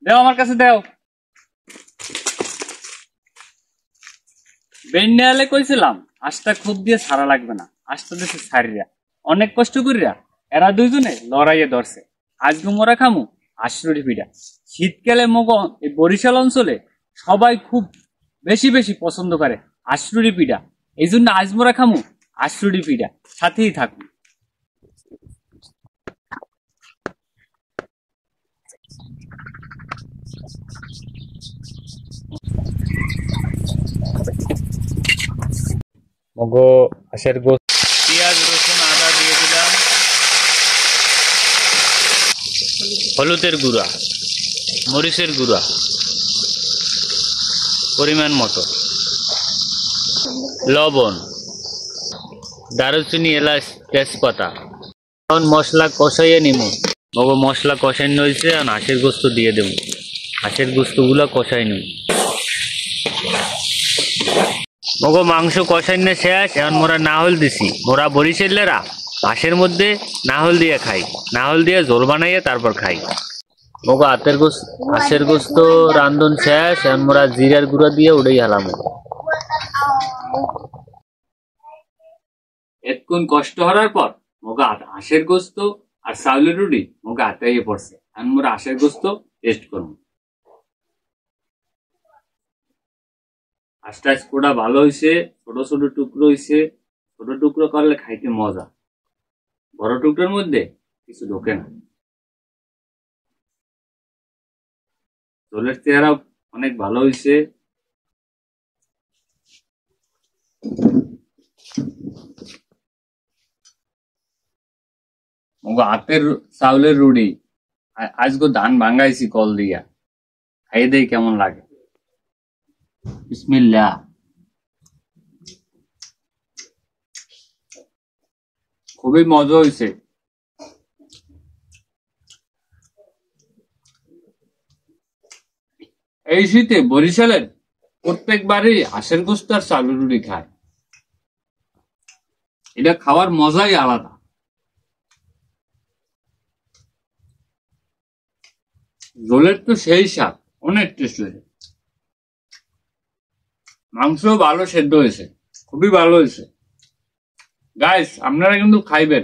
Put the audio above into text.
দেও আমার কাছে দেও। বেন্যালে কইছিলাম আশটা খুব দিয়ে ছাড়া লাগবে না, আশটা দেশে ছাড়িয়া অনেক কষ্ট করিয়া এরা দুইজনে লড়াইয়ে ধরছে। আজকে মোরা খামু আশরুড়ি পিঠা। শীতকালে মগ এই বরিশাল অঞ্চলে সবাই খুব বেশি বেশি পছন্দ করে আশরুড়ি পিঠা। এই জন্য আজ মোরা খামু আশরুড়ি পিঠা, সাথেই থাকুন। মগো আশের গোস্ত, পেঁয়াজ রসুন আদা দিয়ে দিলাম, হলুদের গুঁড়া, মরিচের গুঁড়া পরিমাণ মতো, লবণ, দারুচিনি, এলাচ, তেজপাতা। এখন মশলা কষাইয়ে নিমু। মগো মশলা কষাইন হয়েছে, আর হাঁসের গোস্ত দিয়ে দেবো। হাঁসের গোস্তগুলো কষাই নিব। মগো মাংস কষাইনে শেষ। এখন মোরা নাহল দিছি। মোরা বরিশালেরা হাঁসের মধ্যে নাহল দিয়ে খাই, নাহল দিয়ে ঝোল বানাইয়ে তারপর খাই। মগো হাঁসের গোস্ত রান্ধন শেষ। এখন মোরা জিরার গুঁড়া দিয়ে উড়েই হালাম। এতক্ষণ কষ্ট হওয়ার পর মগা হাঁসের গোস্ত আর চাউলের রুটি মগা হাতে পড়ছে। এখন মোরা হাঁসের গোস্ত টেস্ট করবো। হাঁসটা কোটা ভালো হয়েছে, ছোট ছোট টুকরো হয়েছে। ছোট টুকরো করলে খাইতে মজা, বড় টুকরোর মধ্যে কিছু ঢোকে না। ঝোলের চেহারা অনেক ভালো হয়েছে। হাতের চাউলের রুটি, আজকে ধান ভাঙ্গাইছি কল দিয়া, খাই দেই কেমন লাগে। বিসমিল্লাহ। খুবই মজা হয়েছে। এই শীতে বরিশালের প্রত্যেকবারই হাঁসের গোস্ত আর চাউলের রুটি খায়। এটা খাওয়ার মজাই আলাদা। ঝোলের তো সেই স্বাদ, অনেক টেস্ট হয়েছে। মাংস ভালো সেদ্ধ হয়েছে, খুবই ভালো হয়েছে। গাইস আপনারা কিন্তু খাইবেন।